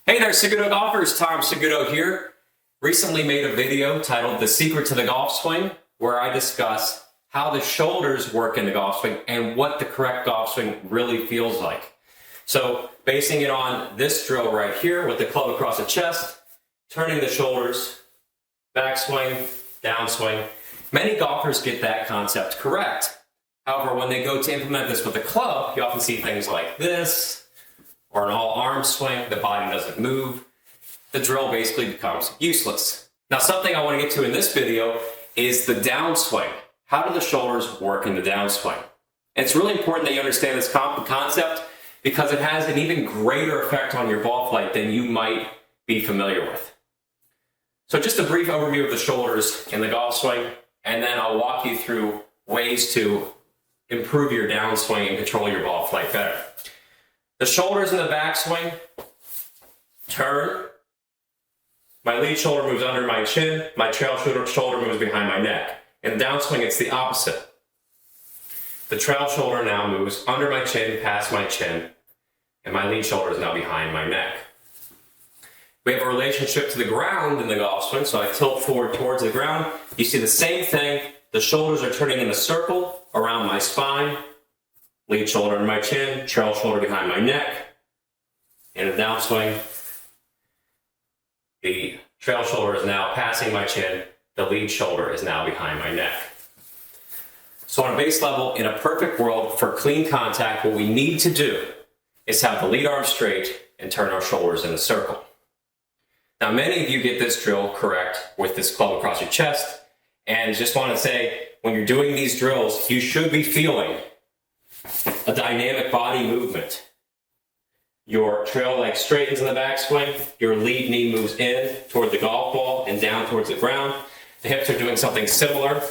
Hey there, Segudo golfers. Tom Segudo here. Recently made a video titled The Secret to the Golf Swing, where I discuss how the shoulders work in the golf swing and what the correct golf swing really feels like. So basing it on this drill right here with the club across the chest, turning the shoulders, backswing, downswing. Many golfers get that concept correct. However, when they go to implement this with the club, you often see things like this, or an all-arm swing, the body doesn't move. The drill basically becomes useless. Now, something I want to get to in this video is the downswing. How do the shoulders work in the downswing? And it's really important that you understand this concept because it has an even greater effect on your ball flight than you might be familiar with. So just a brief overview of the shoulders in the golf swing, and then I'll walk you through ways to improve your downswing and control your ball flight better. The shoulders in the backswing turn. My lead shoulder moves under my chin. My trail shoulder moves behind my neck. In the downswing, it's the opposite. The trail shoulder now moves under my chin, past my chin, and my lead shoulder is now behind my neck. We have a relationship to the ground in the golf swing, so I tilt forward towards the ground. You see the same thing. The shoulders are turning in a circle around my spine. Lead shoulder under my chin, trail shoulder behind my neck. In a downswing, the trail shoulder is now passing my chin, the lead shoulder is now behind my neck. So on a base level, in a perfect world, for clean contact, what we need to do is have the lead arm straight and turn our shoulders in a circle. Now, many of you get this drill correct with this club across your chest, and just want to say, when you're doing these drills, you should be feeling a dynamic body movement. Your trail leg straightens in the backswing, your lead knee moves in toward the golf ball and down towards the ground. The hips are doing something similar.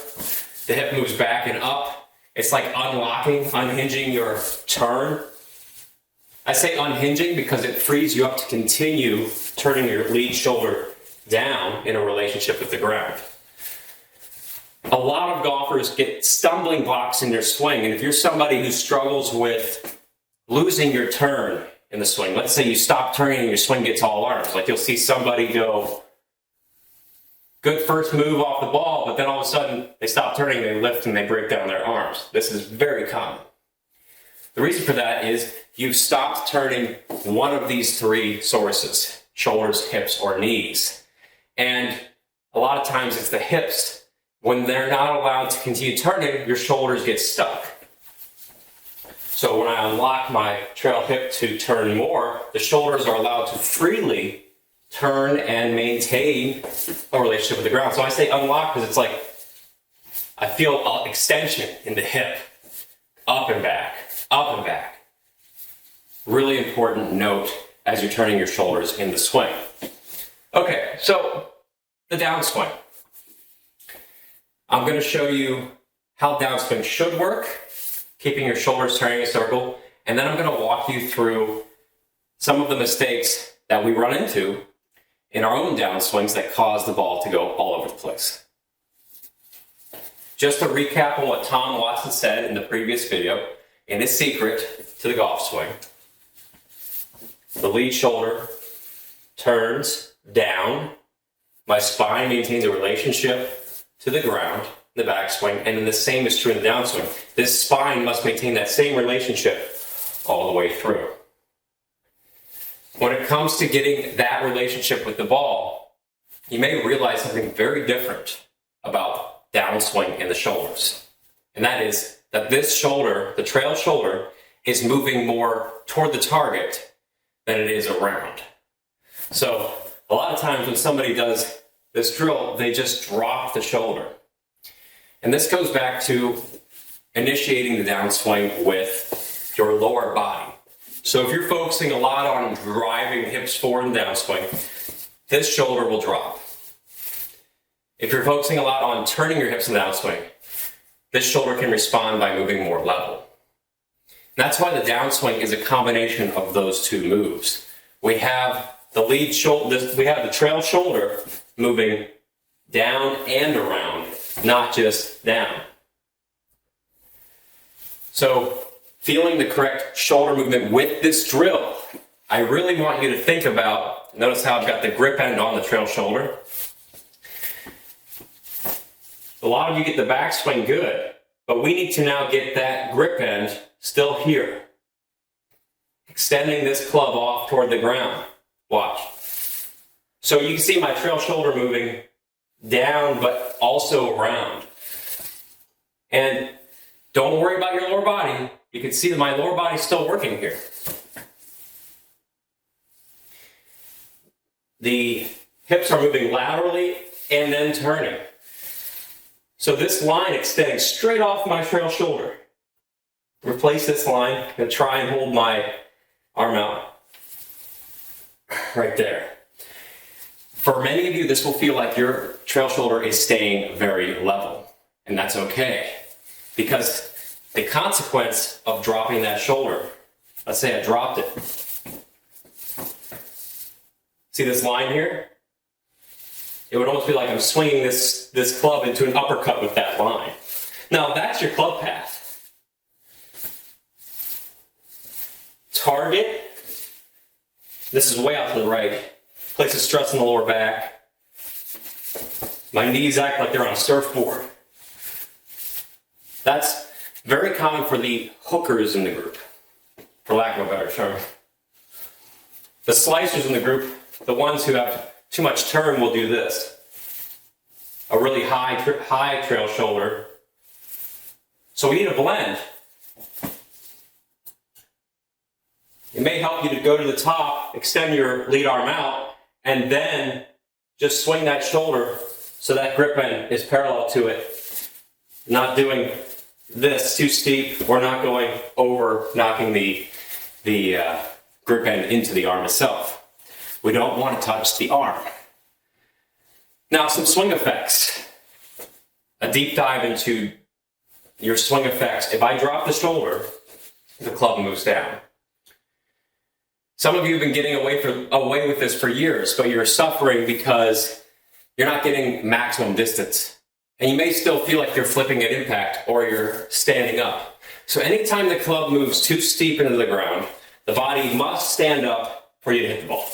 The hip moves back and up. It's like unhinging your turn. I say unhinging because it frees you up to continue turning your lead shoulder down in a relationship with the ground. A lot of golfers get stumbling blocks in their swing, and if you're somebody who struggles with losing your turn in the swing, let's say you stop turning and your swing gets all arms, like you'll see somebody go good first move off the ball, but then all of a sudden they stop turning, they lift and they break down their arms. This is very common. The reason for that is you've stopped turning one of these three sources: shoulders, hips, or knees. And a lot of times it's the hips. When they're not allowed to continue turning, your shoulders get stuck. So when I unlock my trail hip to turn more, the shoulders are allowed to freely turn and maintain a relationship with the ground. So I say unlock because it's like I feel an extension in the hip, up and back, up and back. Really important note as you're turning your shoulders in the swing. Okay, so the downswing. I'm going to show you how downswing should work, keeping your shoulders turning in a circle, and then I'm going to walk you through some of the mistakes that we run into in our own downswings that cause the ball to go all over the place. Just to recap on what Tom Watson said in the previous video, in his secret to the golf swing, the lead shoulder turns down, my spine maintains a relationship to the ground, the backswing, and then the same is true in the downswing. This spine must maintain that same relationship all the way through. When it comes to getting that relationship with the ball, you may realize something very different about downswing and the shoulders. And that is that this shoulder, the trail shoulder, is moving more toward the target than it is around. So a lot of times when somebody does this drill, they just drop the shoulder. And this goes back to initiating the downswing with your lower body. So if you're focusing a lot on driving the hips forward in the downswing, this shoulder will drop. If you're focusing a lot on turning your hips in the downswing, this shoulder can respond by moving more level. And that's why the downswing is a combination of those two moves. We have the lead shoulder, we have the trail shoulder moving down and around, not just down. So feeling the correct shoulder movement with this drill I really want you to think about, notice how I've got the grip end on the trail shoulder. A lot of you get the backswing good, but we need to now get that grip end still here. Extending this club off toward the ground. Watch. So you can see my trail shoulder moving down, but also around. And don't worry about your lower body. You can see that my lower body's still working here. The hips are moving laterally and then turning. So this line extending straight off my trail shoulder. Replace this line. I'm going to try and hold my arm out. Right there. For many of you, this will feel like your trail shoulder is staying very level. And that's okay. Because the consequence of dropping that shoulder, let's say I dropped it. See this line here? It would almost be like I'm swinging this club into an uppercut with that line. Now, that's your club path. Target. This is way out to the right. Places stress in the lower back. My knees act like they're on a surfboard. That's very common for the hookers in the group, for lack of a better term. The slicers in the group, the ones who have too much turn, will do this. A really high trail shoulder. So we need a blend. It may help you to go to the top, extend your lead arm out, and then just swing that shoulder so that grip end is parallel to it. Not doing this too steep, or not going over, knocking the grip end into the arm itself. We don't want to touch the arm. Now, some swing effects. A deep dive into your swing effects. If I drop the shoulder, the club moves down. Some of you have been getting away with this for years, but you're suffering because you're not getting maximum distance. And you may still feel like you're flipping at impact or you're standing up. So anytime the club moves too steep into the ground, the body must stand up for you to hit the ball.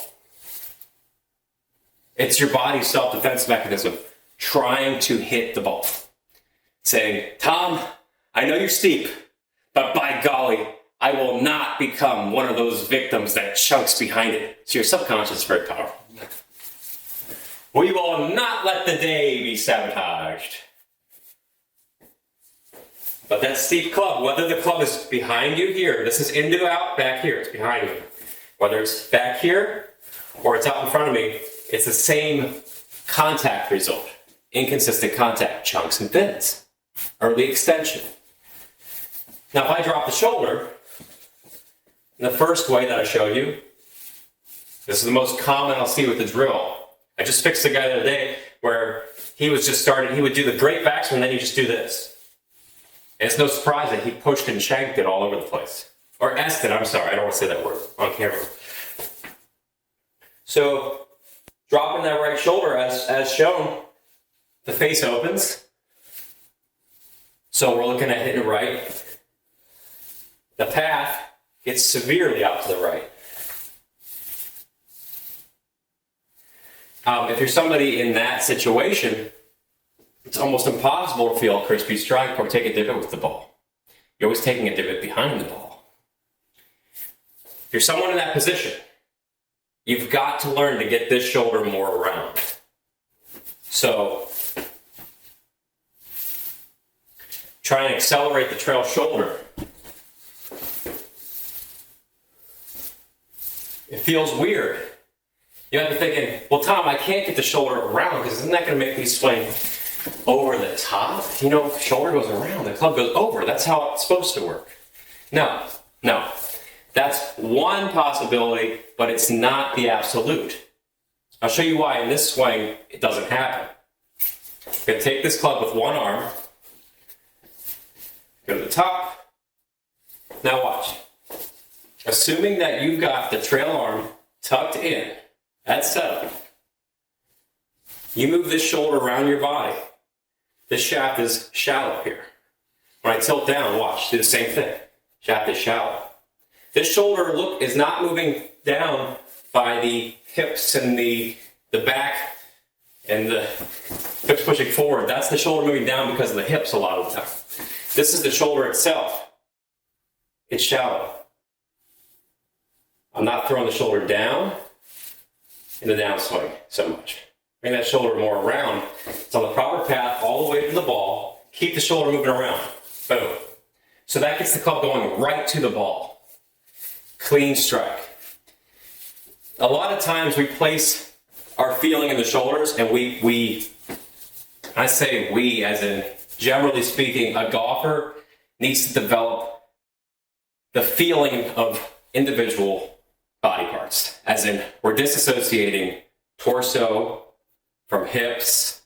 It's your body's self-defense mechanism trying to hit the ball. Saying, Tom, I know you're steep, but by golly, I will not become one of those victims that chunks behind it. So your subconscious is very powerful. We will not let the day be sabotaged. But that steep club, whether the club is behind you here, this is into out, back here, it's behind you. Whether it's back here or it's out in front of me, it's the same contact result. Inconsistent contact, chunks and bends. Early extension. Now, if I drop the shoulder, in the first way that I showed you, this is the most common I'll see with the drill. I just fixed a guy the other day where he was just starting, he would do the great backswing and then he'd just do this. And it's no surprise that he pushed and shanked it all over the place. Or S'd it, I'm sorry, I don't want to say that word on camera. So, dropping that right shoulder as shown, the face opens. So we're looking at hitting it right. The path gets severely out to the right. If you're somebody in that situation, it's almost impossible to feel a crispy strike or take a divot with the ball. You're always taking a divot behind the ball. If you're someone in that position, you've got to learn to get this shoulder more around. So, try and accelerate the trail shoulder. It feels weird. You might be thinking, well, Tom, I can't get the shoulder around because isn't that going to make me swing over the top? You know, if the shoulder goes around, the club goes over. That's how it's supposed to work. No. That's one possibility, but it's not the absolute. I'll show you why in this swing it doesn't happen. I'm going to take this club with one arm, go to the top. Now watch. Assuming that you've got the trail arm tucked in, that's setup. You move this shoulder around your body. This shaft is shallow here. When I tilt down, watch, do the same thing. Shaft is shallow. This shoulder, look, is not moving down by the hips and the back and the hips pushing forward. That's the shoulder moving down because of the hips a lot of the time. This is the shoulder itself. It's shallow. I'm not throwing the shoulder down in the downswing so much. Bring that shoulder more around. It's on the proper path all the way to the ball. Keep the shoulder moving around. Boom. So that gets the club going right to the ball. Clean strike. A lot of times we place our feeling in the shoulders, and I say we as in generally speaking, a golfer needs to develop the feeling of individual body parts, as in we're disassociating torso from hips,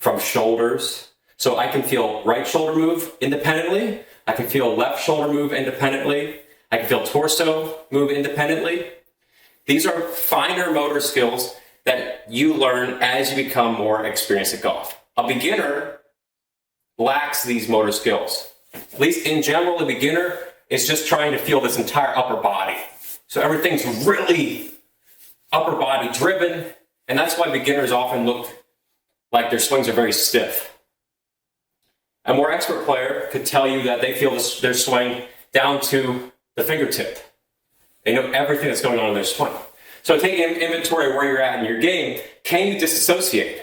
from shoulders. So I can feel right shoulder move independently. I can feel left shoulder move independently. I can feel torso move independently. These are finer motor skills that you learn as you become more experienced at golf. A beginner lacks these motor skills. At least in general, a beginner is just trying to feel this entire upper body. So everything's really upper body driven, and that's why beginners often look like their swings are very stiff. A more expert player could tell you that they feel their swing down to the fingertip. They know everything that's going on in their swing. So take an inventory of where you're at in your game. Can you disassociate?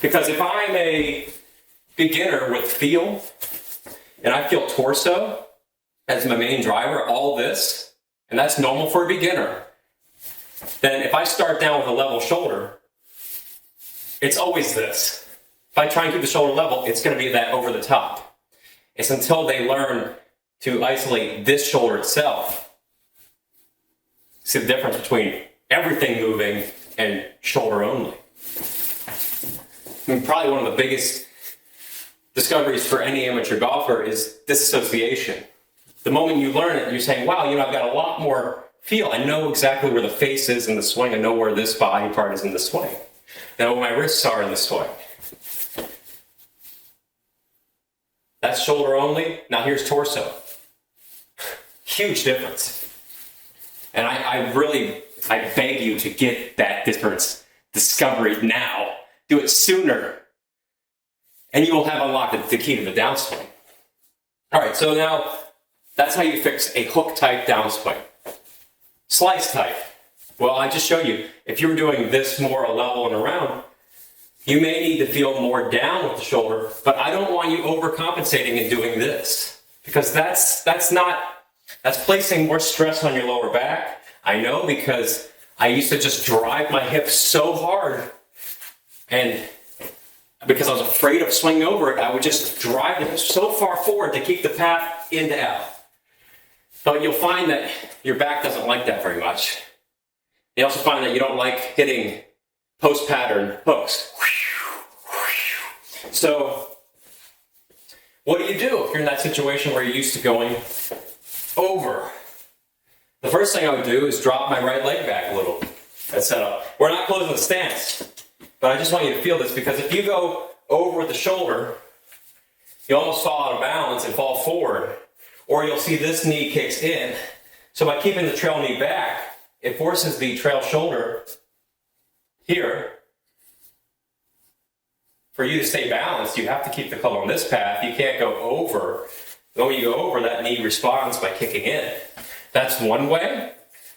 Because if I'm a beginner with feel, and I feel torso as my main driver, all this, and that's normal for a beginner, then if I start down with a level shoulder, it's always this. If I try and keep the shoulder level, it's going to be that over the top. It's until they learn to isolate this shoulder itself. See the difference between everything moving and shoulder only. I mean, probably one of the biggest discoveries for any amateur golfer is disassociation. The moment you learn it, you're saying, wow, I've got a lot more feel. I know exactly where the face is in the swing. I know where this body part is in the swing. I know where my wrists are in the swing. That's shoulder only. Now here's torso. Huge difference. And I beg you to get that difference discovered now. Do it sooner. And you will have unlocked the key to the downswing. All right, so now that's how you fix a hook type downswing. Slice type. Well, I just showed you, if you were doing this more a level and around, you may need to feel more down with the shoulder, but I don't want you overcompensating and doing this. Because that's placing more stress on your lower back. I know, because I used to just drive my hips so hard, and because I was afraid of swinging over it, I would just drive the hips so far forward to keep the path in to out. But you'll find that your back doesn't like that very much. You also find that you don't like hitting post pattern hooks. So what do you do if you're in that situation where you're used to going over? The first thing I would do is drop my right leg back a little. That's set up. We're not closing the stance, but I just want you to feel this, because if you go over the shoulder, you almost fall out of balance and fall forward, or you'll see this knee kicks in. So by keeping the trail knee back, it forces the trail shoulder here. For you to stay balanced, you have to keep the club on this path. You can't go over. When you go over, that knee responds by kicking in. That's one way.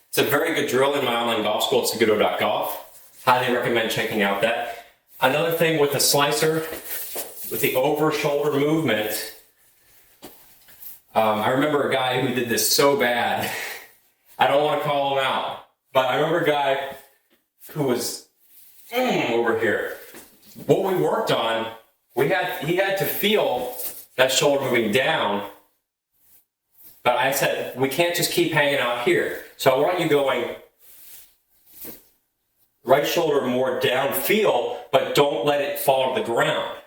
It's a very good drill in my online golf school at segudo.golf. Highly recommend checking out that. Another thing with the slicer, with the over shoulder movement, I remember a guy who did this so bad. I don't want to call him out, but I remember a guy who was over here. What we worked on, he had to feel that shoulder moving down, but I said, we can't just keep hanging out here. So I want you going right shoulder more down feel, but don't let it fall to the ground.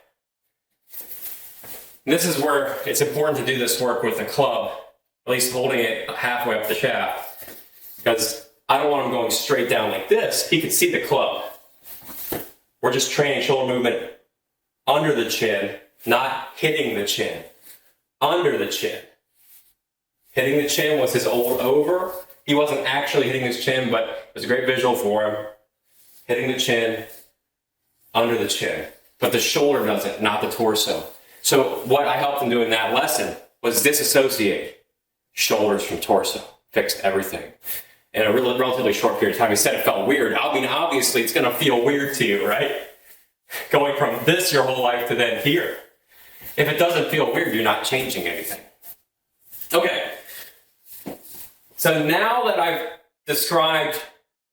And this is where it's important to do this work with the club, at least holding it halfway up the shaft, because I don't want him going straight down like this. He can see the club. We're just training shoulder movement under the chin, not hitting the chin. Under the chin. Hitting the chin was his old over. he wasn't actually hitting his chin, but it was a great visual for him. Hitting the chin, under the chin. But the shoulder does it, not the torso. So what I helped him do in that lesson was disassociate shoulders from torso. Fixed everything. In a relatively short period of time. He said it felt weird. I mean, obviously it's going to feel weird to you, right? Going from this your whole life to then here. If it doesn't feel weird, you're not changing anything. Okay. So now that I've described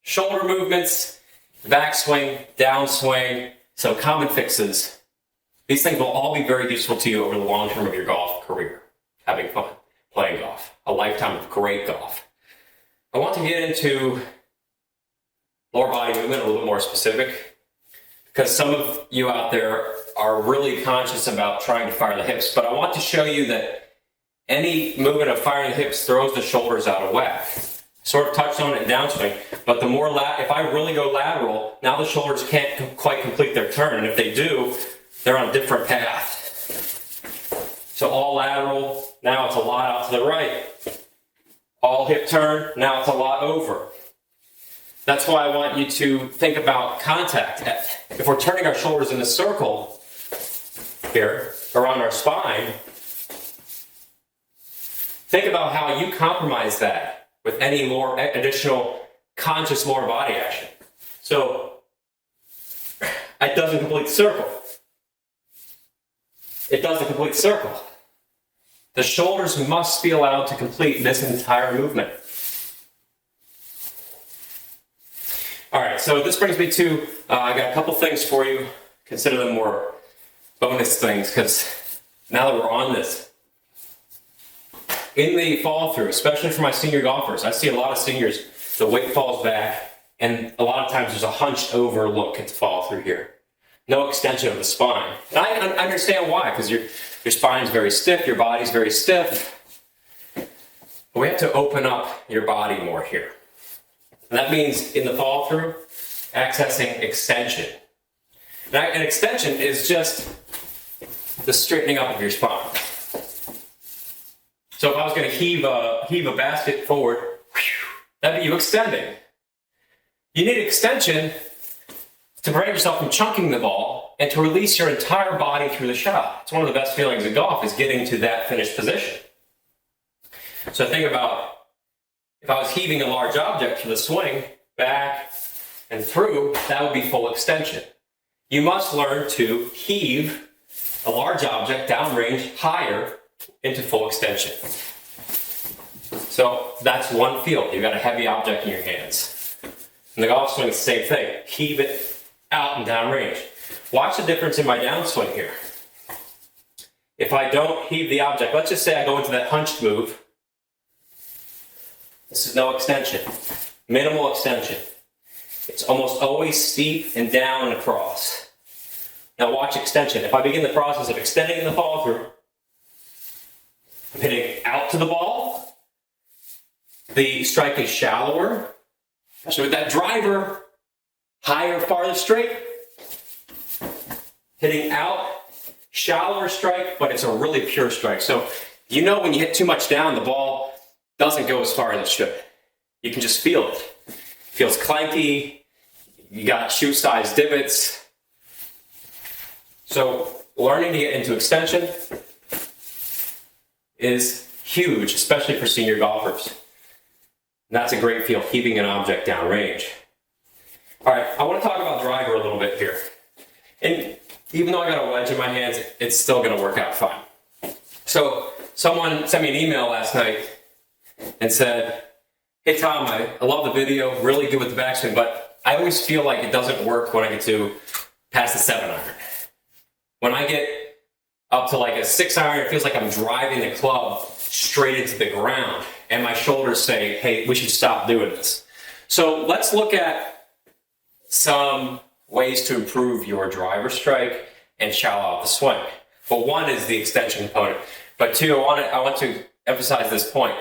shoulder movements, backswing, downswing, so common fixes, these things will all be very useful to you over the long term of your golf career. Having fun, playing golf, a lifetime of great golf. I want to get into lower body movement a little bit more specific, because some of you out there are really conscious about trying to fire the hips, but I want to show you that any movement of firing the hips throws the shoulders out of whack. Sort of touched on it in downswing, but the more if I really go lateral, now the shoulders can't quite complete their turn, and if they do, they're on a different path. So all lateral, now it's a lot out to the right. All hip turn, now it's a lot over. That's why I want you to think about contact. If we're turning our shoulders in a circle here, around our spine, think about how you compromise that with any more additional conscious lower body action. So, it doesn't complete the circle. It doesn't complete the circle. The shoulders must be allowed to complete this entire movement. All right, so this brings me to, I got a couple things for you. Consider them more bonus things, because now that we're on this, in the fall through, especially for my senior golfers, I see a lot of seniors, the weight falls back, and a lot of times there's a hunched over look at the fall through here. No extension of the spine. And I understand why, because your spine's very stiff, your body's very stiff. But we have to open up your body more here. And that means in the fall through, accessing extension. Now, an extension is just the straightening up of your spine. So if I was going to heave a basket forward, that'd be you extending. You need extension to prevent yourself from chunking the ball and to release your entire body through the shot. It's one of the best feelings in golf, is getting to that finished position. So think about, if I was heaving a large object for the swing, back and through, that would be full extension. You must learn to heave a large object downrange higher into full extension. So that's one field. You've got a heavy object in your hands. In the golf swing, it's the same thing. Heave it out and downrange. Watch the difference in my downswing here. If I don't heave the object, let's just say I go into that hunched move. This is no extension. Minimal extension. It's almost always steep and down and across. Now watch extension. If I begin the process of extending in the follow through, I'm hitting out to the ball. The strike is shallower. So with that driver, higher, farther straight. Hitting out, shallower strike, but it's a really pure strike. So you know when you hit too much down, the ball doesn't go as far as it should. You can just feel it. It feels clanky. You got shoe-sized divots. So learning to get into extension is huge, especially for senior golfers. And that's a great feel, heaving an object downrange. All right, I want to talk about driver a little bit here. And even though I got a wedge in my hands, it's still going to work out fine. So someone sent me an email last night and said, "Hey Tom, I love the video, really good with the backswing, but I always feel like it doesn't work when I get to past the 7-iron. When I get up to like a 6-iron, it feels like I'm driving the club straight into the ground, and my shoulders say, hey, we should stop doing this." So let's look at some ways to improve your driver strike and shallow out the swing. Well, one is the extension component, but two, I want to emphasize this point.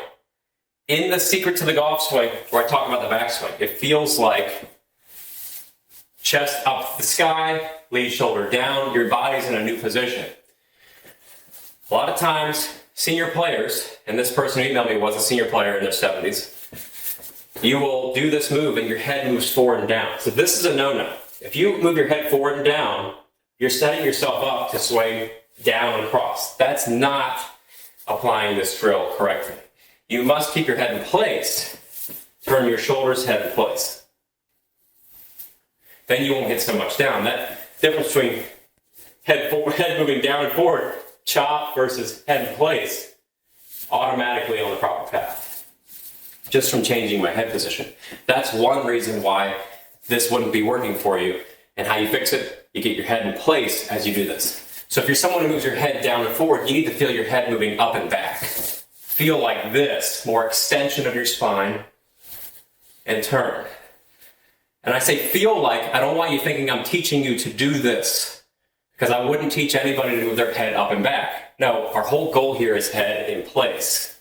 In the secret to the golf swing, where I talk about the backswing, it feels like chest up the sky, lead shoulder down, your body's in a new position. A lot of times, senior players, and this person who emailed me was a senior player in their 70s, you will do this move and your head moves forward and down. So this is a no-no. If you move your head forward and down, you're setting yourself up to swing down and across. That's not applying this drill correctly. You must keep your head in place. Turn your shoulders, head in place. Then you won't get so much down. That difference between head moving down and forward, chop versus head in place, automatically on the proper path. Just from changing my head position. That's one reason why this wouldn't be working for you. And how you fix it, you get your head in place as you do this. So if you're someone who moves your head down and forward, you need to feel your head moving up and back. Feel like this, more extension of your spine, and turn. And I say feel like, I don't want you thinking I'm teaching you to do this, because I wouldn't teach anybody to move their head up and back. No, our whole goal here is head in place.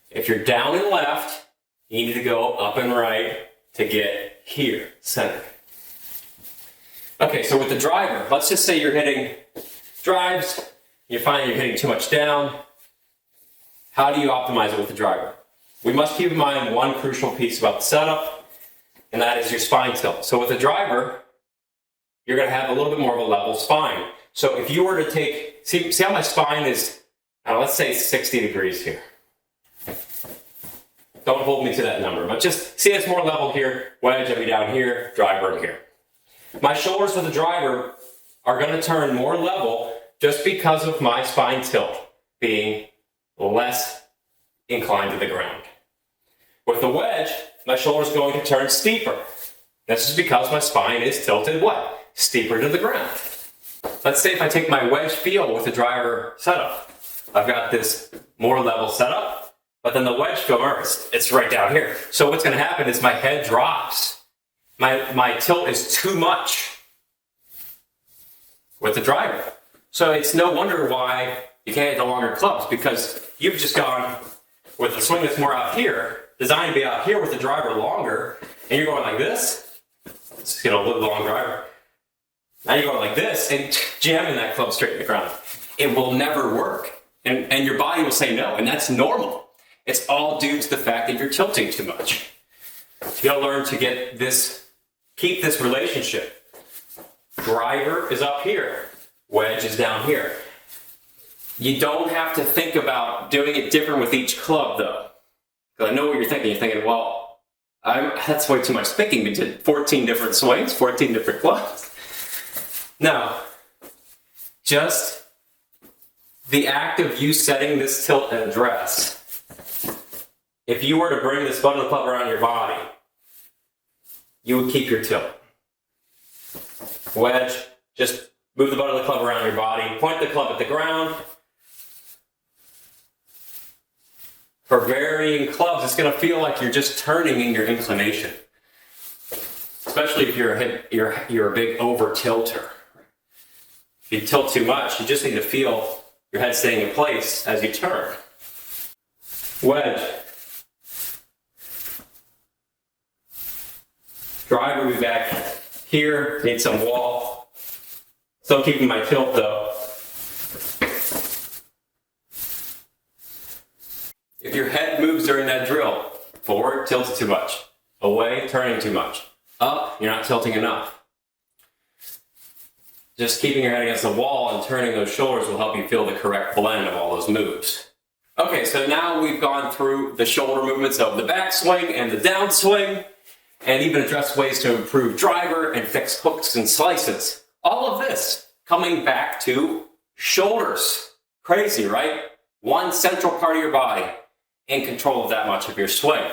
If you're down and left, you need to go up and right to get here, center. Okay, so with the driver, let's just say you're hitting drives, you find you're hitting too much down. How do you optimize it with the driver? We must keep in mind one crucial piece about the setup, and that is your spine tilt. So with the driver, you're going to have a little bit more of a level spine. So if you were to take, see how my spine is, let's say 60 degrees here. Don't hold me to that number, but just see it's more level here, wedge, I'll be down here, driver here. My shoulders with the driver are going to turn more level just because of my spine tilt being less inclined to the ground. With the wedge, my shoulders are going to turn steeper. This is because my spine is tilted what? Steeper to the ground. Let's say if I take my wedge feel with the driver setup. I've got this more level setup. But then the wedge feel, it's right down here. So what's going to happen is my head drops. My tilt is too much with the driver. So it's no wonder why you can't hit the longer clubs, because you've just gone with the swing that's more out here, designed to be out here with the driver longer, and you're going like this. Let's get a little long driver. Now you're going like this and jamming that club straight to the ground. It will never work. And your body will say no, and that's normal. It's all due to the fact that you're tilting too much. You gotta learn to get this, keep this relationship. Driver is up here, wedge is down here. You don't have to think about doing it different with each club though. Because I know what you're thinking. You're thinking, well, that's way too much thinking. We did 14 different swings, 14 different clubs. No, just the act of you setting this tilt and address. If you were to bring this butt of the club around your body, you would keep your tilt. Wedge, just move the butt of the club around your body, point the club at the ground. For varying clubs, it's going to feel like you're just turning in your inclination. Especially if you're a big over tilter. If you tilt too much, you just need to feel your head staying in place as you turn. Wedge. Driver will be back here, need some wall. Still keeping my tilt though. If your head moves during that drill, forward, tilted too much. Away, turning too much. Up, you're not tilting enough. Just keeping your head against the wall and turning those shoulders will help you feel the correct blend of all those moves. Okay, so now we've gone through the shoulder movements of the backswing and the downswing, and even address ways to improve driver and fix hooks and slices. All of this coming back to shoulders. Crazy, right? One central part of your body in control of that much of your swing.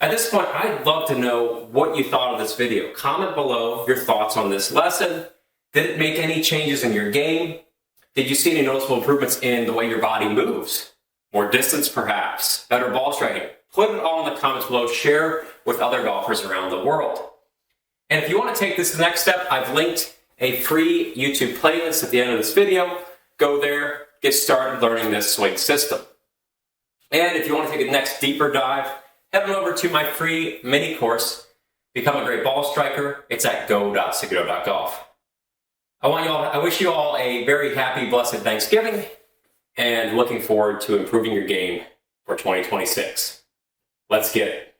At this point, I'd love to know what you thought of this video. Comment below your thoughts on this lesson. Did it make any changes in your game? Did you see any noticeable improvements in the way your body moves? More distance, perhaps? Better ball striking? Put it all in the comments below. Share with other golfers around the world. And if you want to take this to the next step, I've linked a free YouTube playlist at the end of this video. Go there, get started learning this swing system. And if you want to take a next deeper dive, head on over to my free mini course, Become a Great Ball Striker. It's at go.cigudo.golf. I wish you all a very happy, blessed Thanksgiving, and looking forward to improving your game for 2026. Let's get it.